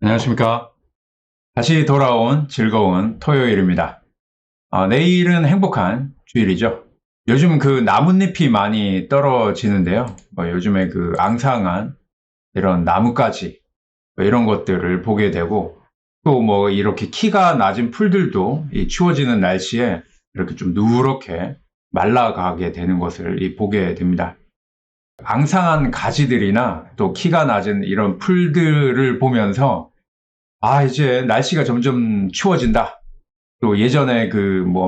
안녕하십니까. 다시 돌아온 즐거운 토요일입니다. 내일은 행복한 주일이죠. 요즘 그 나뭇잎이 많이 떨어지는데요. 요즘에 그 앙상한 이런 나뭇가지, 이런 것들을 보게 되고, 또 이렇게 키가 낮은 풀들도 이 추워지는 날씨에 이렇게 좀 누렇게 말라가게 되는 것을 보게 됩니다. 앙상한 가지들이나 또 키가 낮은 이런 풀들을 보면서 이제 날씨가 점점 추워진다. 또 예전에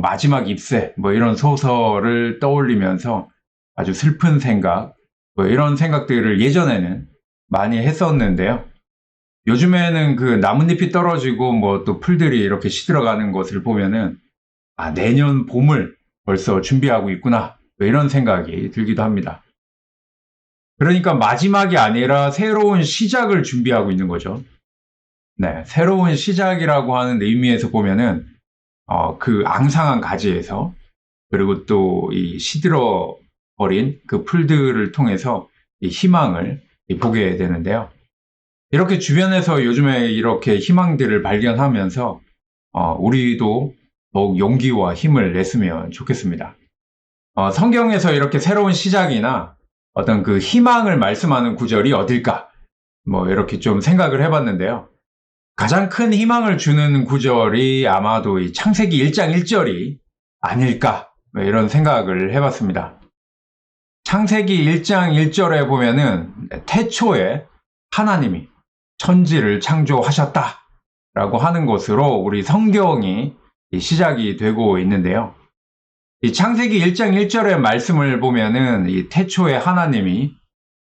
마지막 잎새 이런 소설을 떠올리면서 아주 슬픈 생각, 이런 생각들을 예전에는 많이 했었는데요. 요즘에는 그 나뭇잎이 떨어지고 또 풀들이 이렇게 시들어가는 것을 보면은 내년 봄을 벌써 준비하고 있구나. 이런 생각이 들기도 합니다. 그러니까 마지막이 아니라 새로운 시작을 준비하고 있는 거죠. 네, 새로운 시작이라고 하는 의미에서 보면은 그 앙상한 가지에서 그리고 또 이 시들어 버린 그 풀들을 통해서 이 희망을 보게 되는데요. 이렇게 주변에서 요즘에 이렇게 희망들을 발견하면서 우리도 더욱 용기와 힘을 냈으면 좋겠습니다. 성경에서 이렇게 새로운 시작이나 어떤 그 희망을 말씀하는 구절이 어딜까? 이렇게 좀 생각을 해봤는데요. 가장 큰 희망을 주는 구절이 아마도 이 창세기 1장 1절이 아닐까 이런 생각을 해봤습니다. 창세기 1장 1절에 보면은 태초에 하나님이 천지를 창조하셨다라고 하는 것으로 우리 성경이 시작이 되고 있는데요. 이 창세기 1장 1절의 말씀을 보면은 이 태초에 하나님이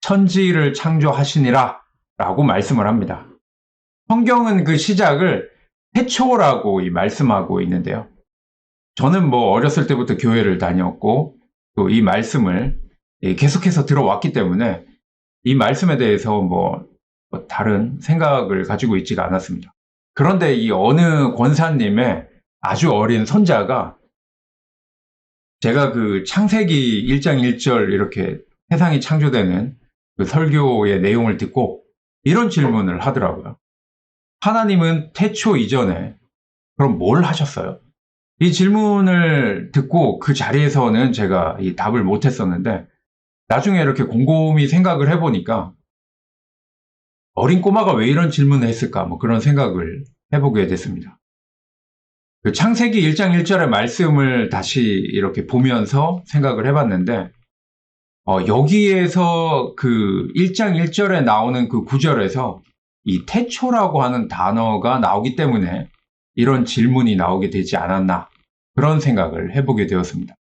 천지를 창조하시니라 라고 말씀을 합니다. 성경은 그 시작을 태초라고 말씀하고 있는데요. 저는 어렸을 때부터 교회를 다녔고 또 이 말씀을 계속해서 들어왔기 때문에 이 말씀에 대해서 다른 생각을 가지고 있지가 않았습니다. 그런데 이 어느 권사님의 아주 어린 손자가 제가 그 창세기 1장 1절 이렇게 세상이 창조되는 그 설교의 내용을 듣고 이런 질문을 하더라고요. 하나님은 태초 이전에 그럼 뭘 하셨어요? 이 질문을 듣고 그 자리에서는 제가 이 답을 못했었는데 나중에 이렇게 곰곰이 생각을 해보니까 어린 꼬마가 왜 이런 질문을 했을까 그런 생각을 해보게 됐습니다. 그 창세기 1장 1절의 말씀을 다시 이렇게 보면서 생각을 해봤는데 여기에서 그 1장 1절에 나오는 그 구절에서 이 태초라고 하는 단어가 나오기 때문에 이런 질문이 나오게 되지 않았나 그런 생각을 해보게 되었습니다.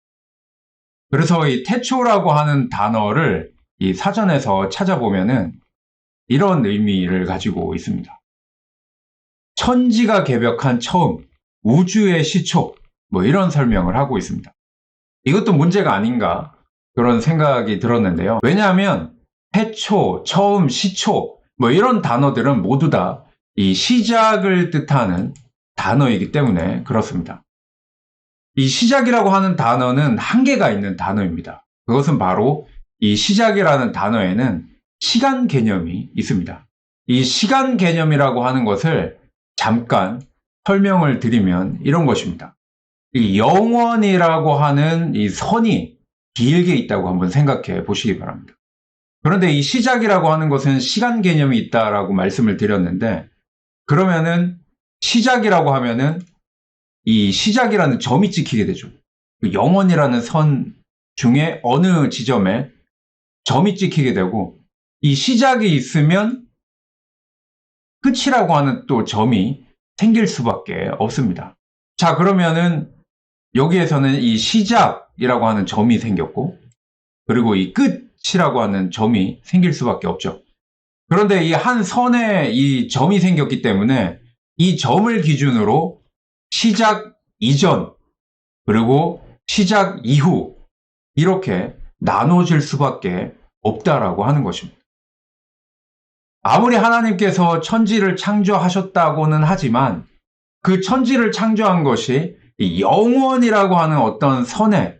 그래서 이 태초라고 하는 단어를 이 사전에서 찾아보면은 이런 의미를 가지고 있습니다. 천지가 개벽한 처음, 우주의 시초 이런 설명을 하고 있습니다. 이것도 문제가 아닌가 그런 생각이 들었는데요. 왜냐하면 태초, 처음, 시초 이런 단어들은 모두 다 이 시작을 뜻하는 단어이기 때문에 그렇습니다. 이 시작이라고 하는 단어는 한계가 있는 단어입니다. 그것은 바로 이 시작이라는 단어에는 시간 개념이 있습니다. 이 시간 개념이라고 하는 것을 잠깐 설명을 드리면 이런 것입니다. 이 영원이라고 하는 이 선이 길게 있다고 한번 생각해 보시기 바랍니다. 그런데 이 시작이라고 하는 것은 시간 개념이 있다라고 말씀을 드렸는데 그러면은 시작이라고 하면은 이 시작이라는 점이 찍히게 되죠. 그 영원이라는 선 중에 어느 지점에 점이 찍히게 되고 이 시작이 있으면 끝이라고 하는 또 점이 생길 수밖에 없습니다. 자, 그러면은 여기에서는 이 시작이라고 하는 점이 생겼고 그리고 이 끝이라고 하는 점이 생길 수밖에 없죠. 그런데 이 한 선에 이 점이 생겼기 때문에 이 점을 기준으로 시작 이전 그리고 시작 이후 이렇게 나눠질 수밖에 없다라고 하는 것입니다. 아무리 하나님께서 천지를 창조하셨다고는 하지만 그 천지를 창조한 것이 영원이라고 하는 어떤 선의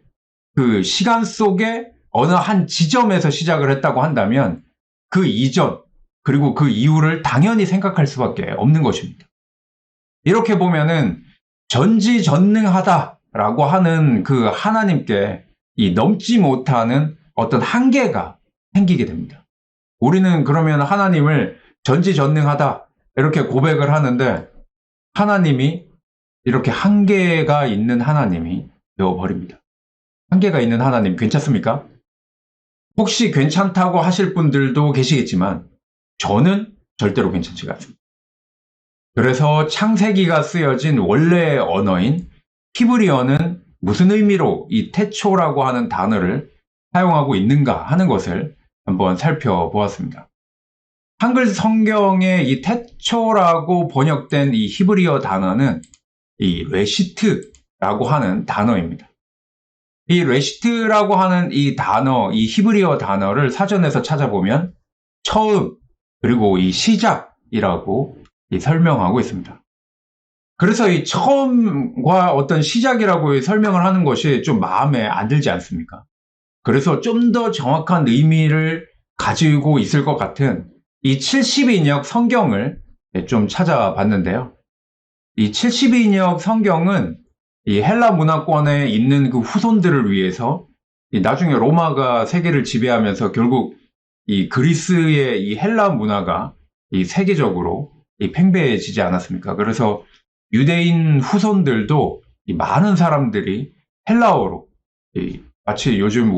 그 시간 속에 어느 한 지점에서 시작을 했다고 한다면 그 이전 그리고 그 이유를 당연히 생각할 수밖에 없는 것입니다. 이렇게 보면은 전지전능하다라고 하는 그 하나님께 이 넘지 못하는 어떤 한계가 생기게 됩니다. 우리는 그러면 하나님을 전지전능하다 이렇게 고백을 하는데 하나님이 이렇게 한계가 있는 하나님이 되어버립니다. 한계가 있는 하나님 괜찮습니까? 혹시 괜찮다고 하실 분들도 계시겠지만 저는 절대로 괜찮지가 않습니다. 그래서 창세기가 쓰여진 원래 언어인 히브리어는 무슨 의미로 이 태초라고 하는 단어를 사용하고 있는가 하는 것을 한번 살펴보았습니다. 한글 성경에 이 태초라고 번역된 이 히브리어 단어는 이 레시트라고 하는 단어입니다. 이 레시트라고 하는 이 단어, 이 히브리어 단어를 사전에서 찾아보면 처음 그리고 이 시작이라고 설명하고 있습니다. 그래서 이 처음과 어떤 시작이라고 설명을 하는 것이 좀 마음에 안 들지 않습니까? 그래서 좀 더 정확한 의미를 가지고 있을 것 같은 이 72인역 성경을 좀 찾아봤는데요. 이 72인역 성경은 이 헬라 문화권에 있는 그 후손들을 위해서 나중에 로마가 세계를 지배하면서 결국 이 그리스의 이 헬라 문화가 이 세계적으로 이 팽배해지지 않았습니까? 그래서 유대인 후손들도 이 많은 사람들이 헬라어로 마치 요즘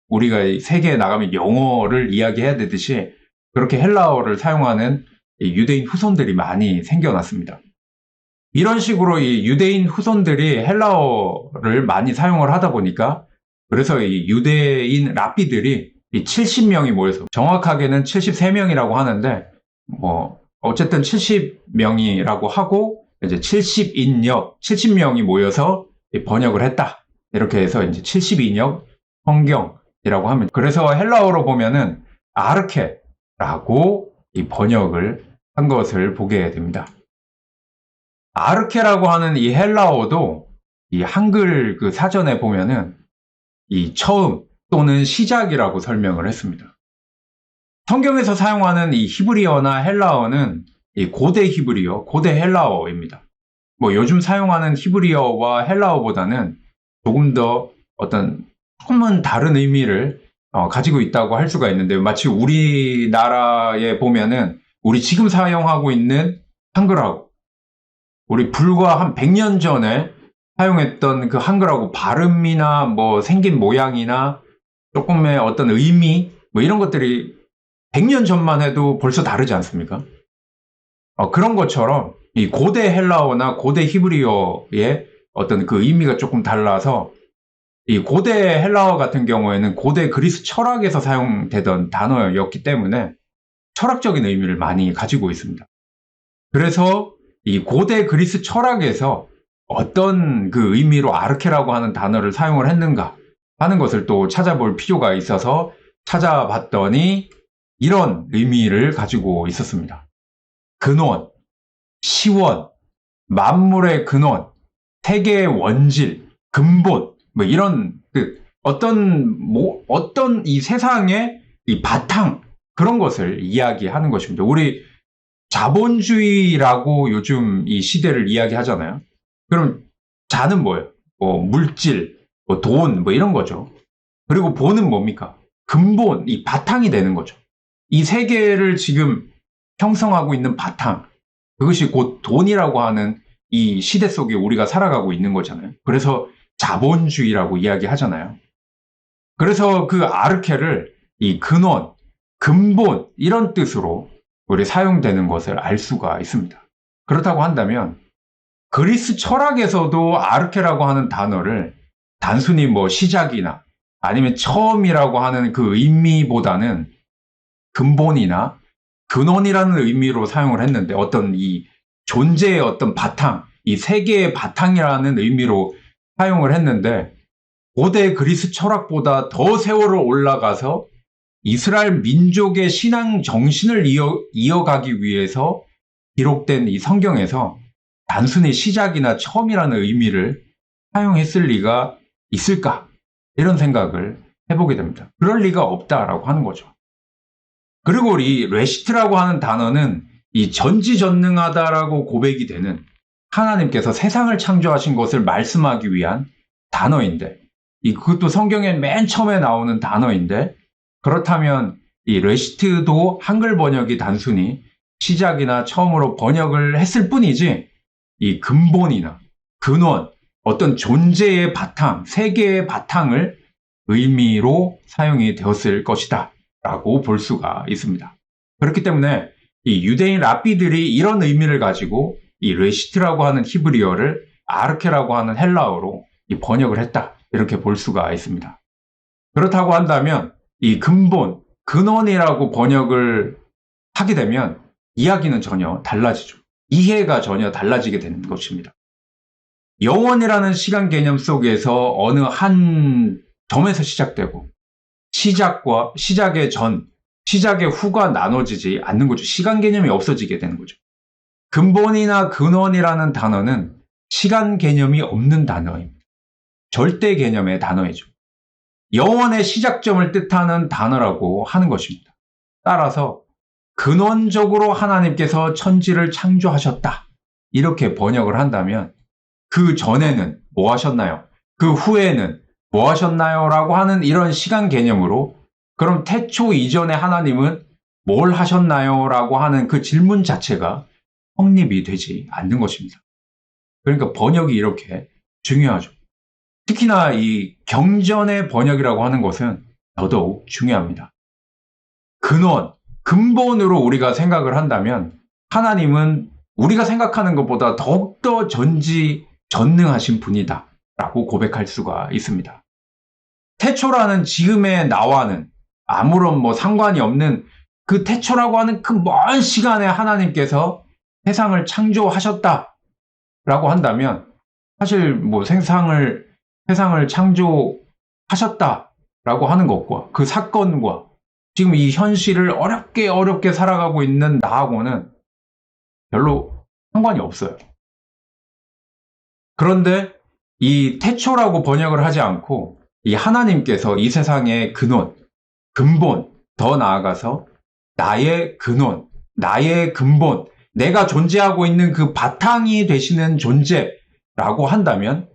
우리가 세계에 나가면 영어를 이야기해야 되듯이 그렇게 헬라어를 사용하는 이 유대인 후손들이 많이 생겨났습니다. 이런 식으로 이 유대인 후손들이 헬라어를 많이 사용을 하다 보니까 그래서 이 유대인 랍비들이 이 70명이 모여서 정확하게는 73명이라고 하는데 뭐 어쨌든 70명이라고 하고 이제 70명이 모여서 번역을 했다. 이렇게 해서 이제 72인역 성경이라고 하면 그래서 헬라어로 보면은 아르케라고 이 번역을 한 것을 보게 됩니다. 아르케라고 하는 이 헬라어도 이 한글 그 사전에 보면은 이 처음 또는 시작이라고 설명을 했습니다. 성경에서 사용하는 이 히브리어나 헬라어는 이 고대 히브리어, 고대 헬라어입니다. 뭐 요즘 사용하는 히브리어와 헬라어보다는 조금 더 어떤 조금은 다른 의미를 가지고 있다고 할 수가 있는데요. 마치 우리나라에 보면은 우리 지금 사용하고 있는 한글하고 우리 불과 한 100년 전에 사용했던 그 한글하고 발음이나 뭐 생긴 모양이나 조금의 어떤 의미 뭐 이런 것들이 100년 전만 해도 벌써 다르지 않습니까? 그런 것처럼 이 고대 헬라어나 고대 히브리어의 어떤 그 의미가 조금 달라서 이 고대 헬라어 같은 경우에는 고대 그리스 철학에서 사용되던 단어였기 때문에 철학적인 의미를 많이 가지고 있습니다. 그래서 이 고대 그리스 철학에서 어떤 그 의미로 아르케라고 하는 단어를 사용을 했는가 하는 것을 또 찾아볼 필요가 있어서 찾아봤더니 이런 의미를 가지고 있었습니다. 근원, 시원, 만물의 근원, 세계의 원질, 근본, 뭐 이런 어떤 이 세상의 이 바탕 그런 것을 이야기하는 것입니다. 우리 자본주의라고 요즘 이 시대를 이야기하잖아요. 그럼 자는 뭐예요? 뭐 물질, 뭐 돈, 뭐 이런 거죠. 그리고 본은 뭡니까? 근본, 이 바탕이 되는 거죠. 이 세계를 지금 형성하고 있는 바탕, 그것이 곧 돈이라고 하는 이 시대 속에 우리가 살아가고 있는 거잖아요. 그래서 자본주의라고 이야기하잖아요. 그래서 그 아르케를 이 근원, 근본 이런 뜻으로 우리 사용되는 것을 알 수가 있습니다. 그렇다고 한다면 그리스 철학에서도 아르케라고 하는 단어를 단순히 뭐 시작이나 아니면 처음이라고 하는 그 의미보다는 근본이나 근원이라는 의미로 사용을 했는데 어떤 이 존재의 어떤 바탕, 이 세계의 바탕이라는 의미로 사용을 했는데 고대 그리스 철학보다 더 세월을 올라가서 이스라엘 민족의 신앙 정신을 이어가기 위해서 기록된 이 성경에서 단순히 시작이나 처음이라는 의미를 사용했을 리가 있을까? 이런 생각을 해보게 됩니다. 그럴 리가 없다라고 하는 거죠. 그리고 이 레시트라고 하는 단어는 이 전지전능하다라고 고백이 되는 하나님께서 세상을 창조하신 것을 말씀하기 위한 단어인데, 그것도 성경의 맨 처음에 나오는 단어인데, 그렇다면 이 레시트도 한글 번역이 단순히 시작이나 처음으로 번역을 했을 뿐이지, 이 근본이나 근원, 어떤 존재의 바탕, 세계의 바탕을 의미로 사용이 되었을 것이다 라고 볼 수가 있습니다. 그렇기 때문에 이 유대인 랍비들이 이런 의미를 가지고 이 레시트라고 하는 히브리어를 아르케라고 하는 헬라어로 이 번역을 했다, 이렇게 볼 수가 있습니다. 그렇다고 한다면 이 근본, 근원이라고 번역을 하게 되면 이야기는 전혀 달라지죠. 이해가 전혀 달라지게 되는 것입니다. 영원이라는 시간 개념 속에서 어느 한 점에서 시작되고, 시작의 전, 시작의 후가 나눠지지 않는 거죠. 시간 개념이 없어지게 되는 거죠. 근본이나 근원이라는 단어는 시간 개념이 없는 단어입니다. 절대 개념의 단어이죠. 영원의 시작점을 뜻하는 단어라고 하는 것입니다. 따라서 근원적으로 하나님께서 천지를 창조하셨다, 이렇게 번역을 한다면 그 전에는 뭐 하셨나요? 그 후에는 뭐 하셨나요? 라고 하는 이런 시간 개념으로, 그럼 태초 이전에 하나님은 뭘 하셨나요? 라고 하는 그 질문 자체가 성립이 되지 않는 것입니다. 그러니까 번역이 이렇게 중요하죠. 특히나 이 경전의 번역이라고 하는 것은 더더욱 중요합니다. 근원, 근본으로 우리가 생각을 한다면 하나님은 우리가 생각하는 것보다 더욱더 전지전능하신 분이다 라고 고백할 수가 있습니다. 태초라는 지금의 나와는 아무런 상관이 없는 그 태초라고 하는 그 먼 시간에 하나님께서 세상을 창조하셨다 라고 한다면, 사실 세상을 창조하셨다 라고 하는 것과 그 사건과 지금 이 현실을 어렵게 살아가고 있는 나하고는 별로 상관이 없어요. 그런데 이 태초라고 번역을 하지 않고 이 하나님께서 이 세상의 근원, 근본, 더 나아가서 나의 근원, 나의 근본, 내가 존재하고 있는 그 바탕이 되시는 존재라고 한다면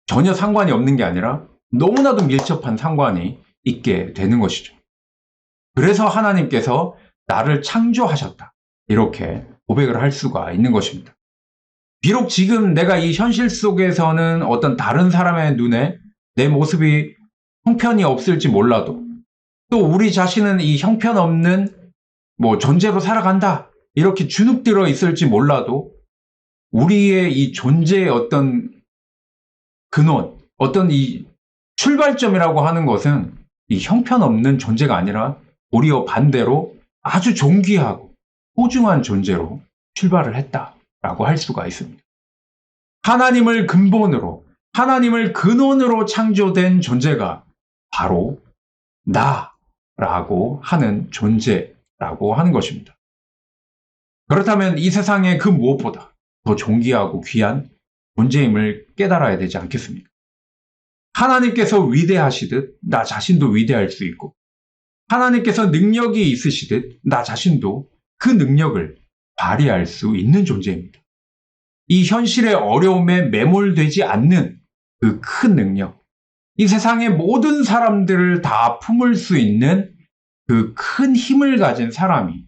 전혀 상관이 없는 게 아니라 너무나도 밀접한 상관이 있게 되는 것이죠. 그래서 하나님께서 나를 창조하셨다, 이렇게 고백을 할 수가 있는 것입니다. 비록 지금 내가 이 현실 속에서는 어떤 다른 사람의 눈에 내 모습이 형편이 없을지 몰라도, 또 우리 자신은 이 형편없는 존재로 살아간다, 이렇게 주눅들어 있을지 몰라도 우리의 이 존재의 어떤 근원, 어떤 이 출발점이라고 하는 것은 이 형편없는 존재가 아니라 오히려 반대로 아주 존귀하고 소중한 존재로 출발을 했다라고 할 수가 있습니다. 하나님을 근본으로, 하나님을 근원으로 창조된 존재가 바로 나라고 하는 존재라고 하는 것입니다. 그렇다면 이 세상의 그 무엇보다 더 존귀하고 귀한 존재임을 깨달아야 되지 않겠습니까? 하나님께서 위대하시듯 나 자신도 위대할 수 있고, 하나님께서 능력이 있으시듯 나 자신도 그 능력을 발휘할 수 있는 존재입니다. 이 현실의 어려움에 매몰되지 않는 그 큰 능력, 이 세상의 모든 사람들을 다 품을 수 있는 그 큰 힘을 가진 사람이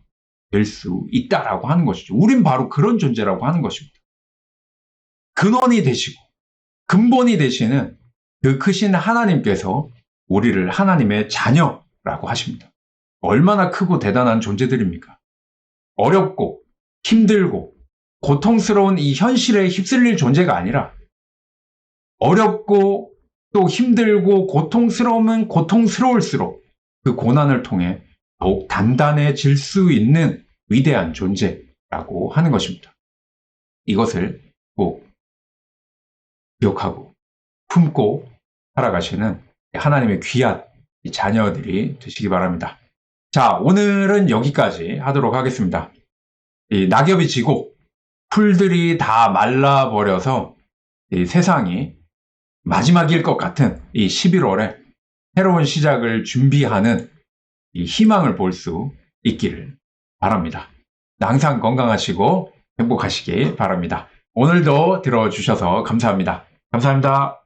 될 수 있다라고 하는 것이죠. 우린 바로 그런 존재라고 하는 것입니다. 근원이 되시고 근본이 되시는 그 크신 하나님께서 우리를 하나님의 자녀라고 하십니다. 얼마나 크고 대단한 존재들입니까? 어렵고 힘들고 고통스러운 이 현실에 휩쓸릴 존재가 아니라, 어렵고 또 힘들고 고통스러우면 고통스러울수록 그 고난을 통해 더욱 단단해질 수 있는 위대한 존재라고 하는 것입니다. 이것을 꼭 기억하고 품고 살아가시는 하나님의 귀한 자녀들이 되시기 바랍니다. 자, 오늘은 여기까지 하도록 하겠습니다. 이 낙엽이 지고 풀들이 다 말라버려서 이 세상이 마지막일 것 같은 이 11월에 새로운 시작을 준비하는 이 희망을 볼 수 있기를 바랍니다. 항상 건강하시고 행복하시길 바랍니다. 오늘도 들어주셔서 감사합니다. 감사합니다.